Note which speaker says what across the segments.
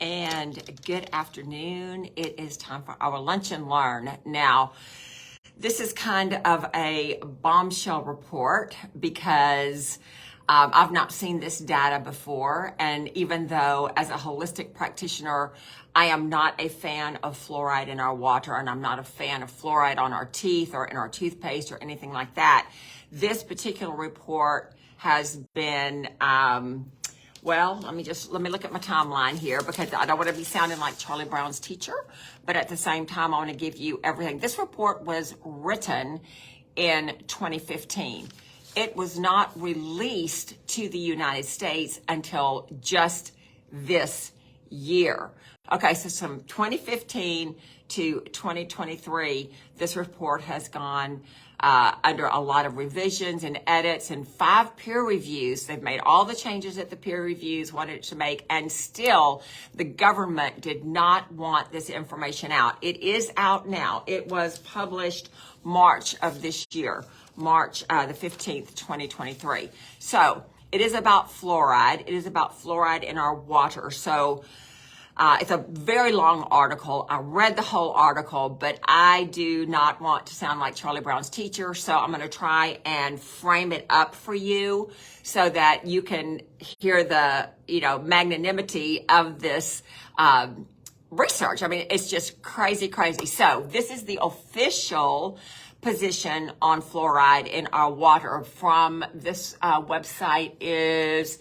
Speaker 1: and good afternoon. It is time for our Lunch and Learn. Now, this is kind of a bombshell report because I've not seen this data before. And even though as a holistic practitioner, I am not a fan of fluoride in our water, and I'm not a fan of fluoride on our teeth or in our toothpaste or anything like that, this particular report has been, well, let me look at my timeline here because I don't want to be sounding like Charlie Brown's teacher, but at the same time, I want to give you everything. This report was written in 2015. It was not released to the United States until just this year. Okay, so from 2015 to 2023, this report has gone under a lot of revisions and edits and 5 peer reviews. They've made all the changes that the peer reviews wanted it to make, and still the government did not want this information out. It is out now. It was published March of this year, March the 15th, 2023. So it is about fluoride. It is about fluoride in our water. So it's a very long article. I read the whole article, but I do not want to sound like Charlie Brown's teacher, so I'm going to try and frame it up for you so that you can hear the, magnanimity of this research. I mean, it's just crazy, crazy. So this is the official position on fluoride in our water from this website is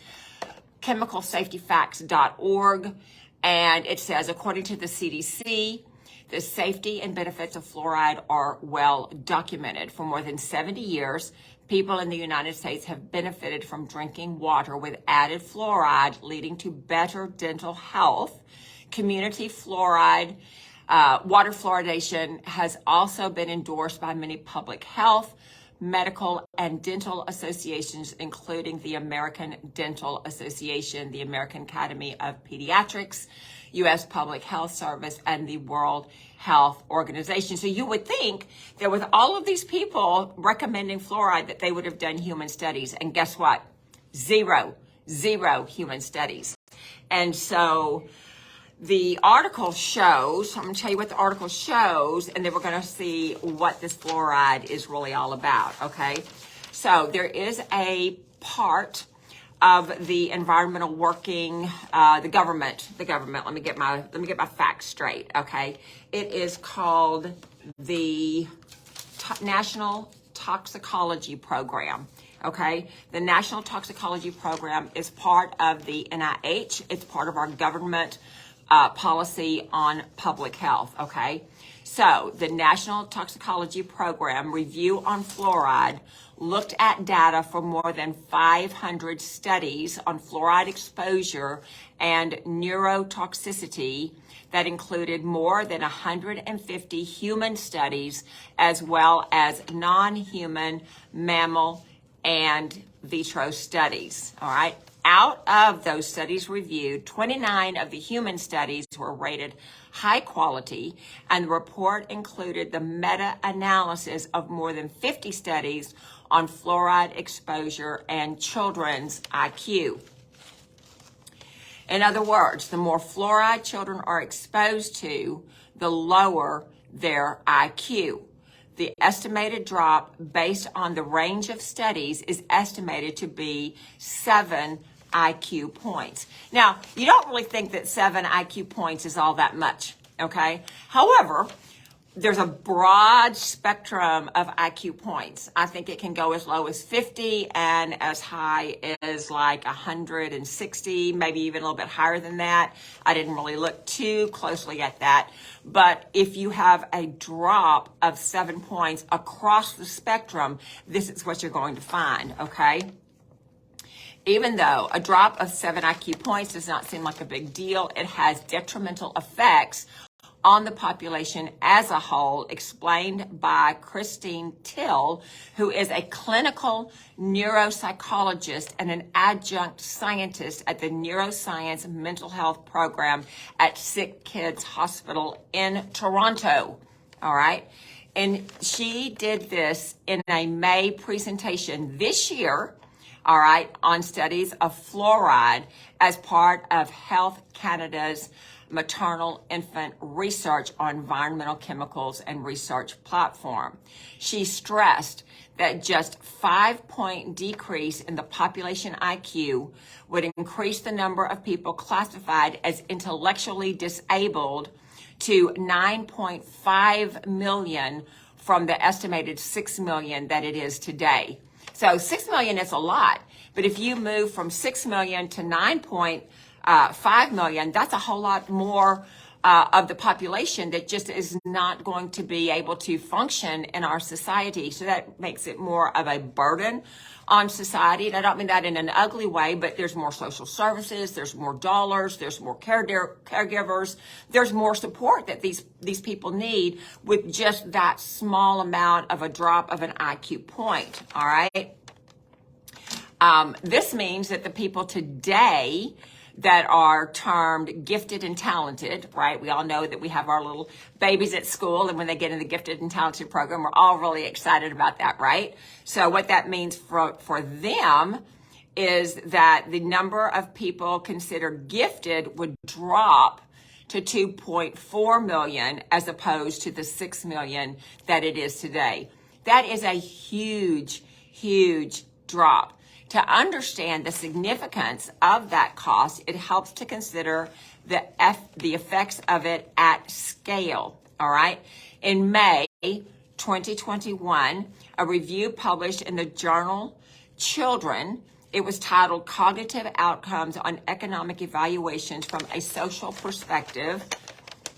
Speaker 1: chemicalsafetyfacts.org. And it says, according to the CDC, the safety and benefits of fluoride are well documented. For more than 70 years, people in the United States have benefited from drinking water with added fluoride, leading to better dental health. Community fluoride, water fluoridation has also been endorsed by many public health, medical, and dental associations, including the American Dental Association, the American Academy of Pediatrics, U.S. Public Health Service, and the World Health Organization. So you would think that with all of these people recommending fluoride that they would have done human studies. And guess what? Zero human studies. And so the article shows, I'm going to tell you what the article shows, and then we're going to see what this fluoride is really all about, okay? So there is a part of the environmental working, the government, let me get my facts straight, okay? It is called the National Toxicology Program. Okay, the National Toxicology Program is part of the NIH. It's part of our government policy on public health, okay? So the National Toxicology Program review on fluoride looked at data for more than 500 studies on fluoride exposure and neurotoxicity that included more than 150 human studies as well as non-human mammal and vitro studies, all right? Out of those studies reviewed, 29 of the human studies were rated high quality, and the report included the meta-analysis of more than 50 studies on fluoride exposure and children's IQ. In other words, the more fluoride children are exposed to, the lower their IQ. The estimated drop based on the range of studies is estimated to be 7 IQ points. Now, you don't really think that 7 IQ points is all that much, okay? However, there's a broad spectrum of IQ points. I think it can go as low as 50 and as high as like 160, maybe even a little bit higher than that. I didn't really look too closely at that. But if you have a drop of 7 points across the spectrum, this is what you're going to find, okay? Even though a drop of 7 IQ points does not seem like a big deal, it has detrimental effects on the population as a whole, explained by Christine Till, who is a clinical neuropsychologist and an adjunct scientist at the Neuroscience Mental Health Program at Sick Kids Hospital in Toronto. All right. And she did this in a May presentation this year all right, on studies of fluoride as part of Health Canada's maternal infant research on environmental chemicals and research platform. She stressed that just 5-point decrease in the population IQ would increase the number of people classified as intellectually disabled to 9.5 million from the estimated 6 million that it is today. So 6 million is a lot, but if you move from 6 million to 9.5 million, that's a whole lot more of the population that just is not going to be able to function in our society. So that makes it more of a burden on society. And I don't mean that in an ugly way, but there's more social services, there's more dollars, there's more caregivers, there's more support that these people need with just that small amount of a drop of an IQ point, all right? This means that the people today that are termed gifted and talented, right? We all know that we have our little babies at school, and when they get in the gifted and talented program, we're all really excited about that, right? So what that means for them is that the number of people considered gifted would drop to 2.4 million as opposed to the 6 million that it is today. That is a huge, huge drop. To understand the significance of that cost, it helps to consider the effects of it at scale, all right? In May 2021, a review published in the journal Children, it was titled Cognitive Outcomes on Economic Evaluations from a Social Perspective,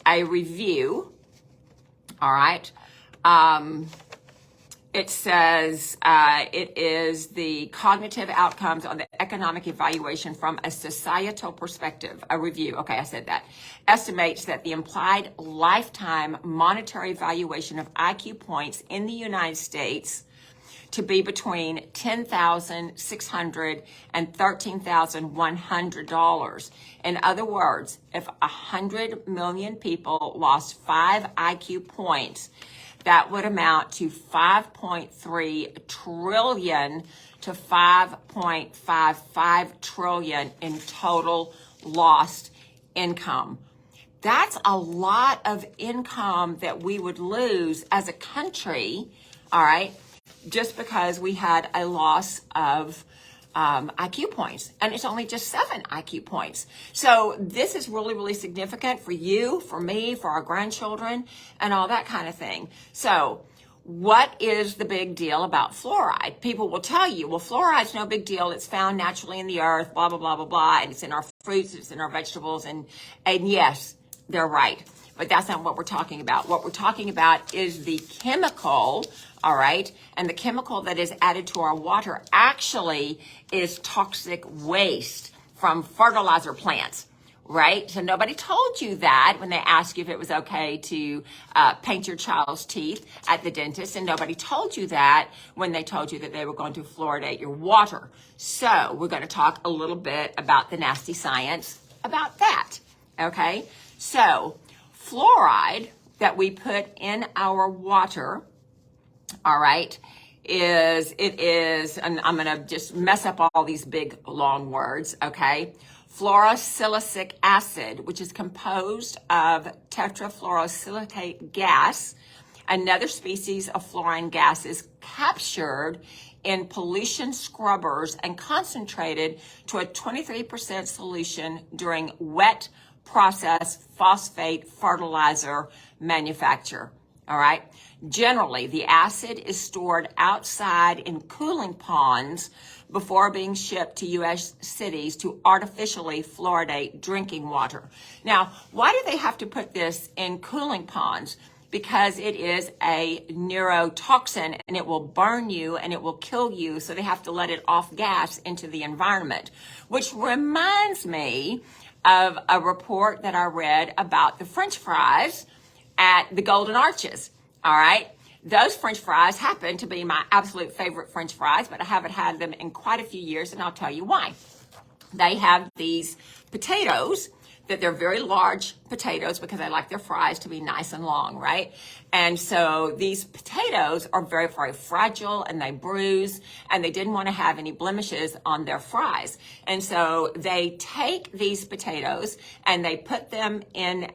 Speaker 1: a review, all right? It says it is the cognitive outcomes on the economic evaluation from a societal perspective, a review, okay, I said that, estimates that the implied lifetime monetary valuation of IQ points in the United States to be between $10,600 and $13,100. In other words, if 100 million people lost 5 IQ points, that would amount to 5.3 trillion to 5.55 trillion in total lost income. That's a lot of income that we would lose as a country, all right, just because we had a loss of IQ points, and it's only just 7 IQ points. So this is really, really significant for you, for me, for our grandchildren, and all that kind of thing. So what is the big deal about fluoride? People will tell you, well, fluoride's no big deal. It's found naturally in the earth, blah, blah, blah, blah, blah, and it's in our fruits, it's in our vegetables, and yes, they're right. But that's not what we're talking about. What we're talking about is the chemical, all right? And the chemical that is added to our water actually is toxic waste from fertilizer plants, right? So nobody told you that when they asked you if it was okay to paint your child's teeth at the dentist, and nobody told you that when they told you that they were going to fluoridate your water. So we're going to talk a little bit about the nasty science about that, okay? So fluoride that we put in our water, all right, and I'm going to just mess up all these big long words, okay? Fluorosilicic acid, which is composed of tetrafluorosilicate gas, another species of fluorine gas, is captured in pollution scrubbers and concentrated to a 23% solution during wet process phosphate fertilizer manufacture, all right? Generally, the acid is stored outside in cooling ponds before being shipped to U.S. cities to artificially fluoridate drinking water. Now, why do they have to put this in cooling ponds? Because it is a neurotoxin and it will burn you and it will kill you, so they have to let it off gas into the environment, which reminds me of a report that I read about the French fries at the Golden Arches. All right. Those French fries happen to be my absolute favorite French fries, but I haven't had them in quite a few years, and I'll tell you why. They have these potatoes that they're very large potatoes because they like their fries to be nice and long, right? And so these potatoes are very, very fragile and they bruise, and they didn't want to have any blemishes on their fries. And so they take these potatoes and they put them in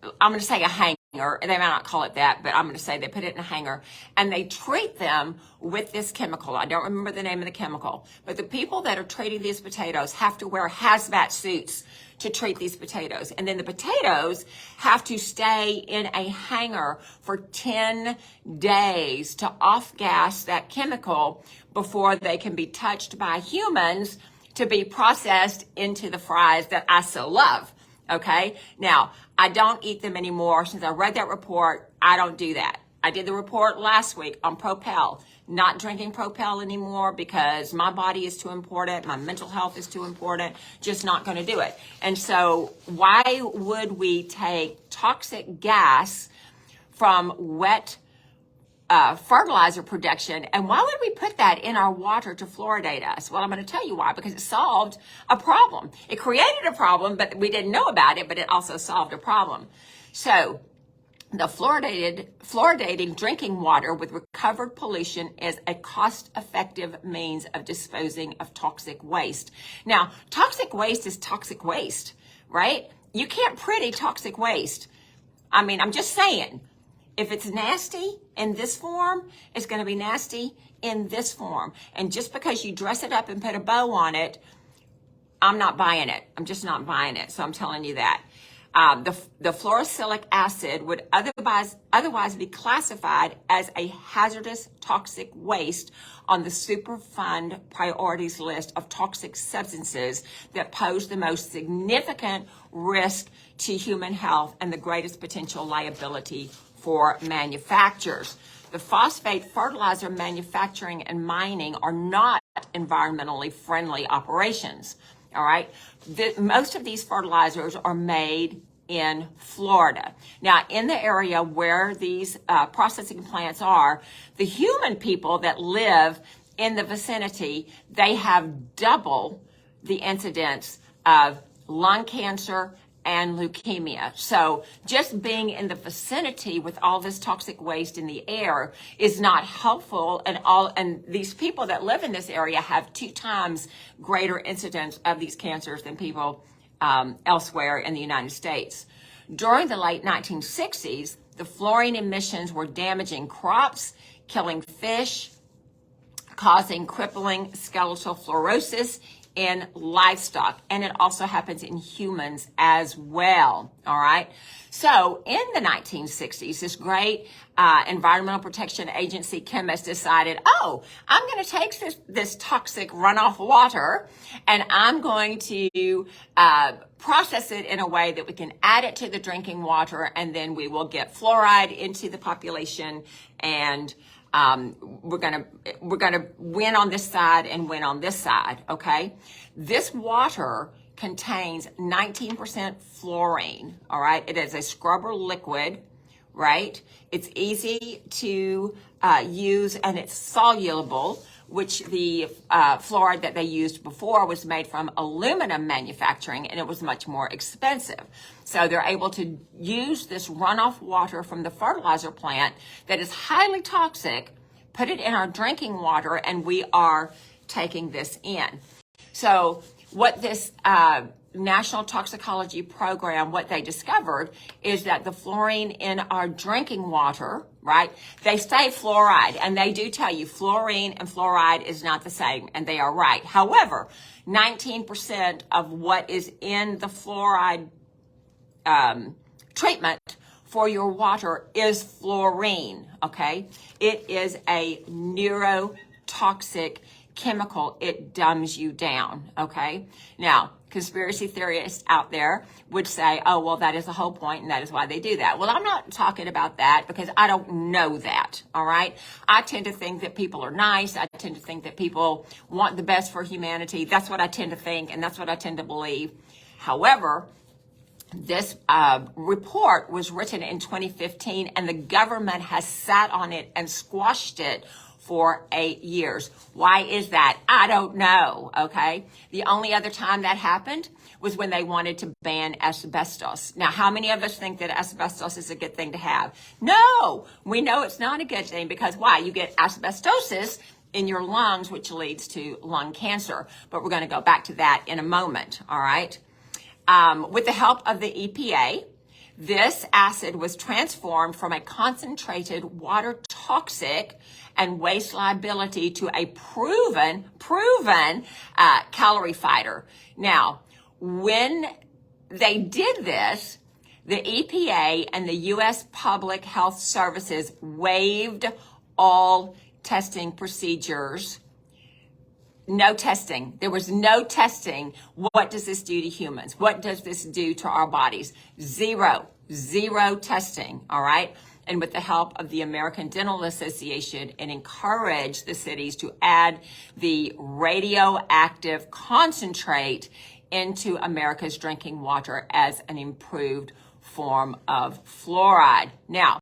Speaker 1: I'm going to say a hanger. They may not call it that, but I'm going to say they put it in a hanger, and they treat them with this chemical. I don't remember the name of the chemical, but the people that are treating these potatoes have to wear hazmat suits to treat these potatoes. And then the potatoes have to stay in a hanger for 10 days to off-gas that chemical before they can be touched by humans to be processed into the fries that I so love. Okay, now I don't eat them anymore. Since I read that report, I don't do that. I did the report last week on Propel, not drinking Propel anymore because my body is too important, my mental health is too important, just not going to do it. And so why would we take toxic gas from wet fertilizer production, and why would we put that in our water to fluoridate us? Well, I'm going to tell you why, because it solved a problem. It created a problem, but we didn't know about it, but it also solved a problem. So the fluoridating drinking water with recovered pollution is a cost-effective means of disposing of toxic waste. Now, toxic waste is toxic waste, right? You can't pretty toxic waste. I mean, I'm just saying. If it's nasty in this form, it's going to be nasty in this form. And just because you dress it up and put a bow on it, I'm not buying it. I'm just not buying it. So I'm telling you that. The fluorosilicic acid would otherwise be classified as a hazardous toxic waste on the Superfund priorities list of toxic substances that pose the most significant risk to human health and the greatest potential liability for manufacturers. The phosphate fertilizer manufacturing and mining are not environmentally friendly operations. All right. Most of these fertilizers are made in Florida. Now, in the area where these processing plants are, the human people that live in the vicinity, they have double the incidence of lung cancer and leukemia. So just being in the vicinity with all this toxic waste in the air is not helpful, and these people that live in this area have 2 times greater incidence of these cancers than people elsewhere in the United States. During the late 1960s, the fluorine emissions were damaging crops, killing fish, causing crippling skeletal fluorosis in livestock, and it also happens in humans as well. All right. So in the 1960s, this great Environmental Protection Agency chemist decided, I'm going to take this toxic runoff water and I'm going to process it in a way that we can add it to the drinking water, and then we will get fluoride into the population, and we're gonna win on this side and win on this side. Okay, this water contains 19% fluorine. All right, it is a scrubber liquid, right? It's easy to use, and it's soluble, which the fluoride that they used before was made from aluminum manufacturing, and it was much more expensive. So they're able to use this runoff water from the fertilizer plant that is highly toxic, put it in our drinking water, and we are taking this in. So what this National Toxicology Program, what they discovered is that the fluorine in our drinking water, right? They say fluoride, and they do tell you fluorine and fluoride is not the same, and they are right. However, 19% of what is in the fluoride treatment for your water is fluorine, okay? It is a neurotoxic chemical. It dumbs you down, okay? Now, conspiracy theorists out there would say, oh, well, that is the whole point, and that is why they do that. Well, I'm not talking about that because I don't know that, all right? I tend to think that people are nice. I tend to think that people want the best for humanity. That's what I tend to think, and that's what I tend to believe. However, this report was written in 2015, and the government has sat on it and squashed it for 8 years. Why is that? I don't know, okay? The only other time that happened was when they wanted to ban asbestos. Now, how many of us think that asbestos is a good thing to have? No, we know it's not a good thing because why? You get asbestosis in your lungs, which leads to lung cancer. But we're going to go back to that in a moment, all right? With the help of the EPA, this acid was transformed from a concentrated water toxic and waste liability to a proven calorie fighter. Now, when they did this, the EPA and the U.S. Public Health Services waived all testing procedures. No testing. There was no testing. What does this do to humans? What does this do to our bodies? Zero testing, all right? And with the help of the American Dental Association, it encouraged the cities to add the radioactive concentrate into America's drinking water as an improved form of fluoride. Now,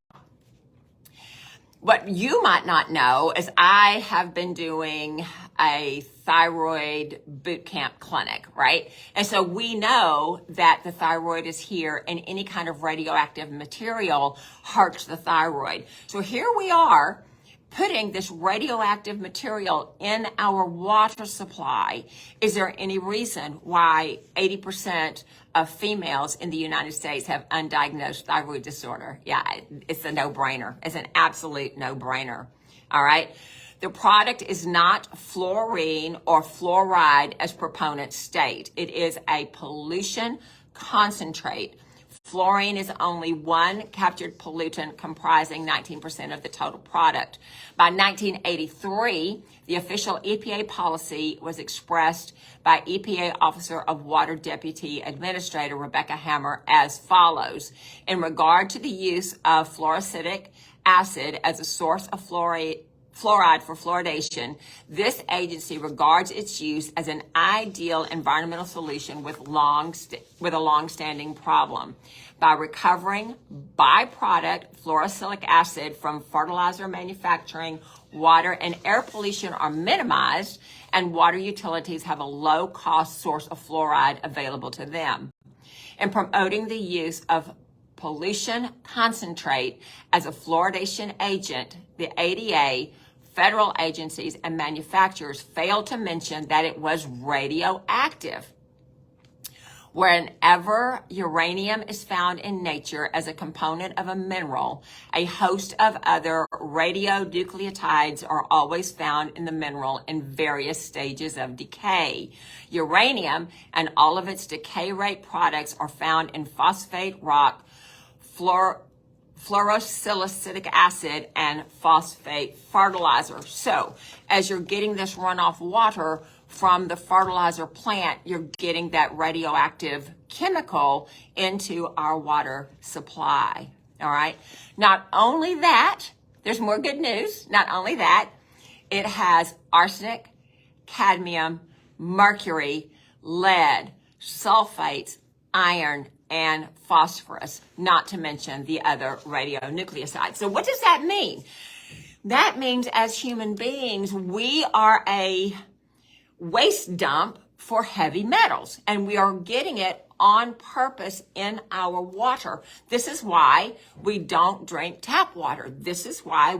Speaker 1: what you might not know is I have been doing a thyroid boot camp clinic, right? And so we know that the thyroid is here and any kind of radioactive material hurts the thyroid. So here we are putting this radioactive material in our water supply. Is there any reason why 80% of females in the United States have undiagnosed thyroid disorder? Yeah, it's a no-brainer. It's an absolute no-brainer. All right. The product is not fluorine or fluoride as proponents state. It is a pollution concentrate. Fluorine is only one captured pollutant comprising 19% of the total product. By 1983, the official EPA policy was expressed by EPA Officer of Water Deputy Administrator Rebecca Hammer as follows. In regard to the use of fluoric acid as a source of fluoride for fluoridation, this agency regards its use as an ideal environmental solution with a long-standing problem. By recovering byproduct fluorosilicic acid from fertilizer manufacturing, water and air pollution are minimized, and water utilities have a low-cost source of fluoride available to them. In promoting the use of pollution concentrate as a fluoridation agent, the ADA, federal agencies, and manufacturers failed to mention that it was radioactive. Whenever uranium is found in nature as a component of a mineral, a host of other radionucleotides are always found in the mineral in various stages of decay. Uranium and all of its decay rate products are found in phosphate rock, fluorosilicic acid, and phosphate fertilizer. So as you're getting this runoff water from the fertilizer plant, you're getting that radioactive chemical into our water supply. All right. Not only that, there's more good news. Not only that, it has arsenic, cadmium, mercury, lead, sulfates, iron, and phosphorus, not to mention the other radionucleotides. So what does that mean? That means as human beings, we are a waste dump for heavy metals, and we are getting it on purpose in our water. This is why we don't drink tap water. This is why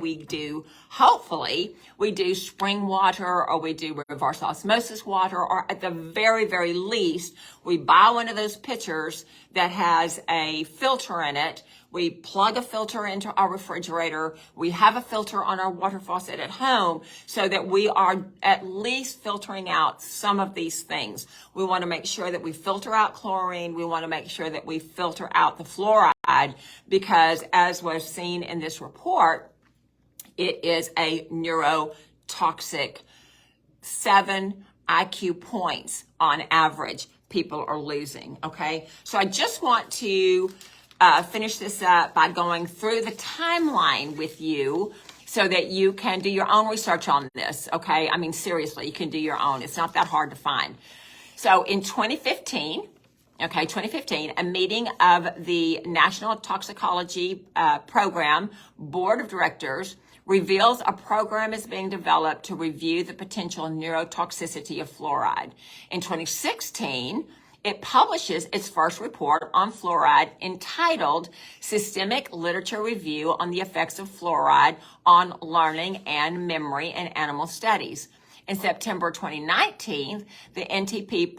Speaker 1: hopefully we do spring water, or we do reverse osmosis water, or at the very, very least, we buy one of those pitchers that has a filter in it. We plug a filter into our refrigerator. We have a filter on our water faucet at home so that we are at least filtering out some of these things. We want to make sure that we filter out chlorine. We want to make sure that we filter out the fluoride, because as was seen in this report, it is a neurotoxic. 7 IQ points on average people are losing, okay? So I just want to finish this up by going through the timeline with you so that you can do your own research on this, okay? I mean, seriously, you can do your own. It's not that hard to find. So in 2015, a meeting of the National Toxicology Program Board of Directors reveals a program is being developed to review the potential neurotoxicity of fluoride. In 2016, it publishes its first report on fluoride entitled Systemic Literature Review on the Effects of Fluoride on Learning and Memory in Animal Studies. In September 2019, the NTP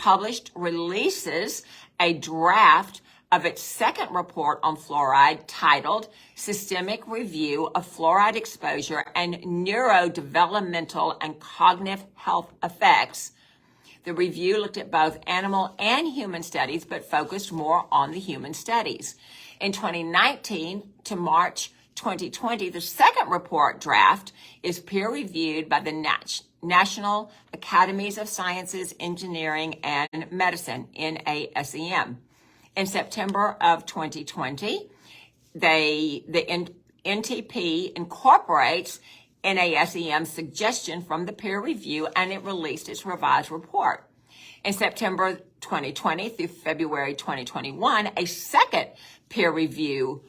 Speaker 1: releases a draft of its second report on fluoride titled Systemic Review of Fluoride Exposure and Neurodevelopmental and Cognitive Health Effects. The review looked at both animal and human studies, but focused more on the human studies. In 2019 to March 2020, the second report draft is peer-reviewed by the National Academies of Sciences, Engineering, and Medicine, NASEM. In September of 2020, the NTP incorporates NASEM's suggestion from the peer review, and it released its revised report. In September 2020 through February 2021, a second peer review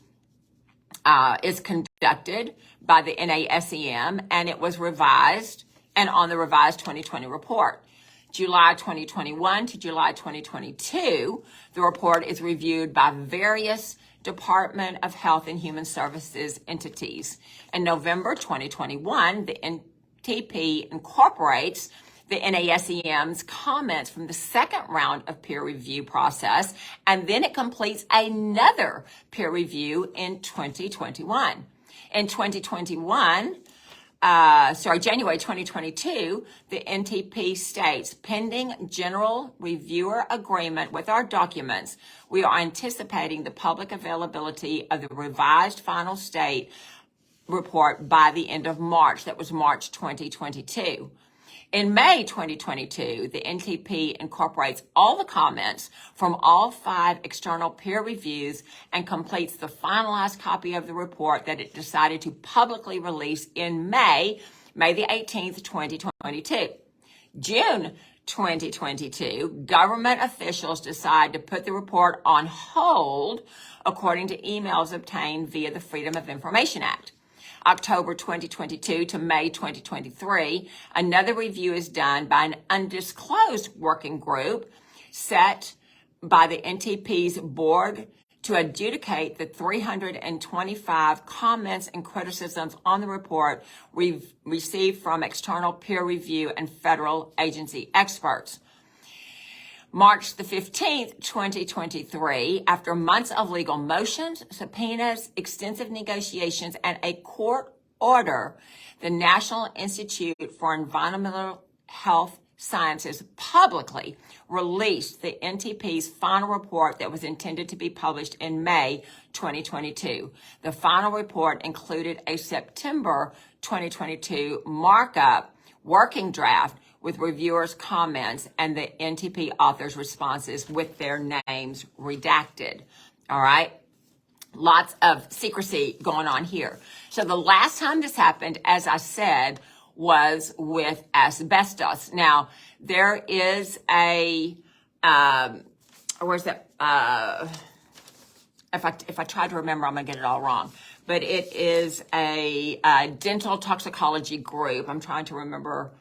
Speaker 1: is conducted by the NASEM, and it was revised and on the revised 2020 report. July 2021 to July 2022, the report is reviewed by various Department of Health and Human Services entities. In November 2021, the NTP incorporates the NASEM's comments from the second round of peer review process, and then it completes another peer review in 2021. In January 2022, the NTP states, pending general reviewer agreement with our documents, we are anticipating the public availability of the revised final state report by the end of March. That was March 2022. In May 2022, the NTP incorporates all the comments from all 5 external peer reviews and completes the finalized copy of the report that it decided to publicly release in May the 18th, 2022. June 2022, government officials decide to put the report on hold according to emails obtained via the Freedom of Information Act. October 2022 to May 2023, another review is done by an undisclosed working group set by the NTP's board to adjudicate the 325 comments and criticisms on the report we've received from external peer review and federal agency experts. March the 15th, 2023, after months of legal motions, subpoenas, extensive negotiations, and a court order, the National Institute for Environmental Health Sciences publicly released the NTP's final report that was intended to be published in May 2022. The final report included a September 2022 markup working draft with reviewers' comments and the NTP authors' responses with their names redacted. All right? Lots of secrecy going on here. So the last time this happened, as I said, was with asbestos. Now, there is a, where's that? If I try to remember, I'm going to get it all wrong. But it is a dental toxicology group. I'm trying to remember.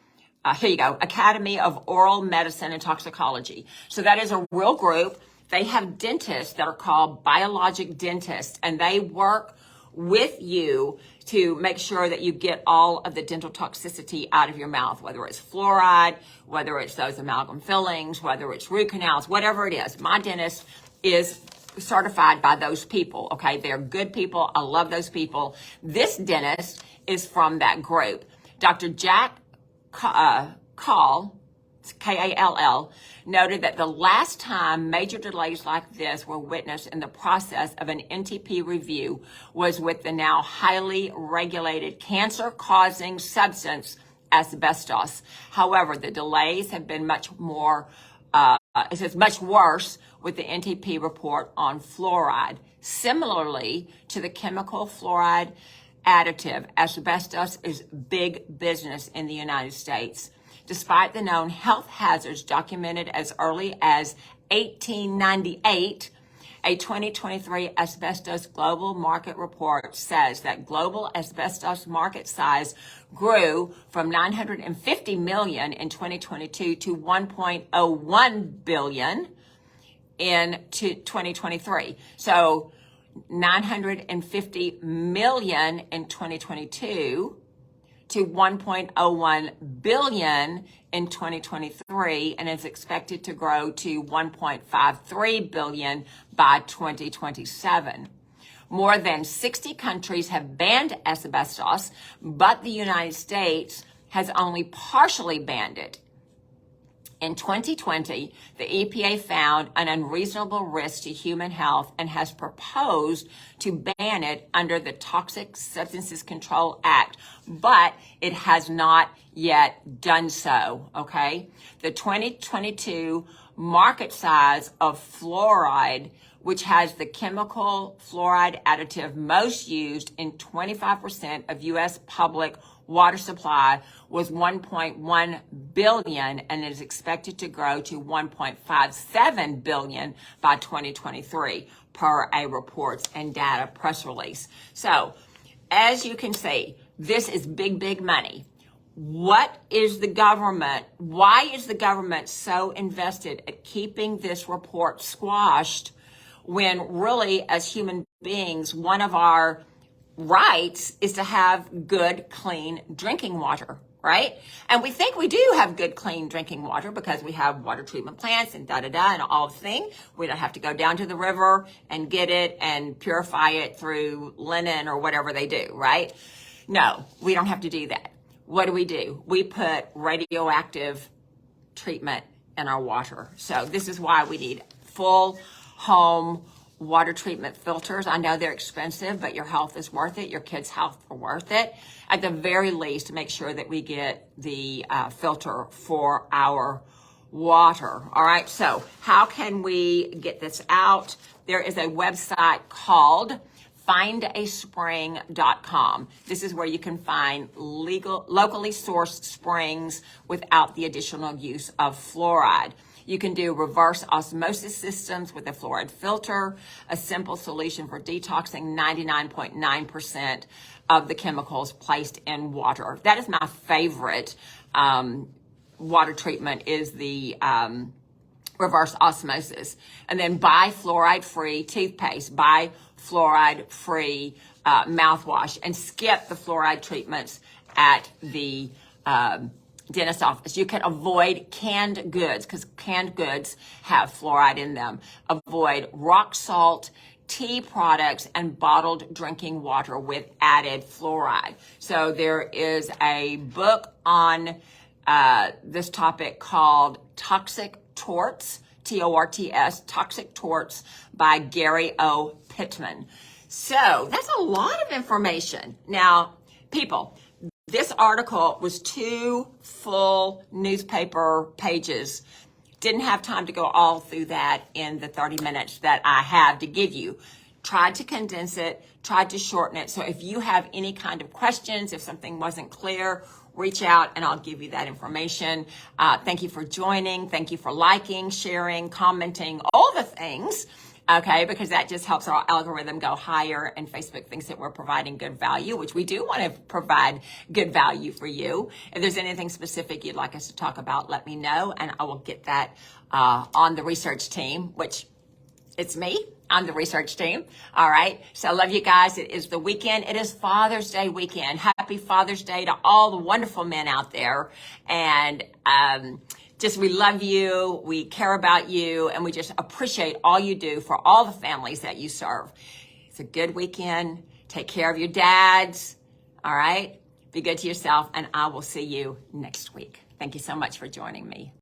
Speaker 1: Here you go, Academy of Oral Medicine and Toxicology. So that is a real group. They have dentists that are called biologic dentists, and they work with you to make sure that you get all of the dental toxicity out of your mouth, whether it's fluoride, whether it's those amalgam fillings, whether it's root canals, whatever it is. My dentist is certified by those people, okay? They're good people. I love those people. This dentist is from that group. Dr. Jack Kall, K-A-L-L, noted that the last time major delays like this were witnessed in the process of an NTP review was with the now highly regulated cancer-causing substance asbestos. However, the delays have been much worse with the NTP report on fluoride. Similarly to the chemical fluoride additive, asbestos is big business in the United States. Despite the known health hazards documented as early as 1898, A 2023 asbestos global market report says that global asbestos market size grew from 950 million in 2022 to 1.01 billion in 2023. So 950 million in 2022 to 1.01 billion in 2023, and is expected to grow to 1.53 billion by 2027. More than 60 countries have banned asbestos, but the United States has only partially banned it. In 2020, the EPA found an unreasonable risk to human health and has proposed to ban it under the Toxic Substances Control Act, but it has not yet done so, okay? The 2022 market size of fluoride, which has the chemical fluoride additive most used in 25% of U.S. public water supply, was 1.1 billion and is expected to grow to 1.57 billion by 2023 per a reports and data press release. So as you can see, this is big, big money. What is the government, why is the government so invested at keeping this report squashed when really as human beings, one of our rights is to have good, clean drinking water, right? And we think we do have good, clean drinking water because we have water treatment plants and da-da-da and all the thing. We don't have to go down to the river and get it and purify it through linen or whatever they do, right? No, we don't have to do that. What do? We put radioactive treatment in our water. So this is why we need full home water treatment filters. I know they're expensive, but your health is worth it. Your kids' health are worth it. At the very least, make sure that we get the filter for our water. All right. So how can we get this out? There is a website called findaspring.com. This is where you can find locally sourced springs without the additional use of fluoride. You can do reverse osmosis systems with a fluoride filter, a simple solution for detoxing 99.9% of the chemicals placed in water. That is my favorite water treatment, is the reverse osmosis. And then buy fluoride-free toothpaste, buy fluoride-free mouthwash, and skip the fluoride treatments at the dentist office. You can avoid canned goods because canned goods have fluoride in them. Avoid rock salt, tea products, and bottled drinking water with added fluoride. So there is a book on this topic called Toxic Torts, T-O-R-T-S, Toxic Torts by Gary O. Pittman. So that's a lot of information. Now, people, this article was 2 full newspaper pages. Didn't have time to go all through that in the 30 minutes that I have to give you. Tried to condense it, tried to shorten it. So if you have any kind of questions, if something wasn't clear, reach out and I'll give you that information. Thank you for joining. Thank you for liking, sharing, commenting, all the things. Okay, because that just helps our algorithm go higher, and Facebook thinks that we're providing good value, which we do want to provide good value for you. If there's anything specific you'd like us to talk about, let me know, and I will get that on the research team, which it's me. I'm the research team. All right. So I love you guys. It is the weekend. It is Father's Day weekend. Happy Father's Day to all the wonderful men out there. And just we love you, we care about you, and we just appreciate all you do for all the families that you serve. It's a good weekend. Take care of your dads. All right? Be good to yourself, and I will see you next week. Thank you so much for joining me.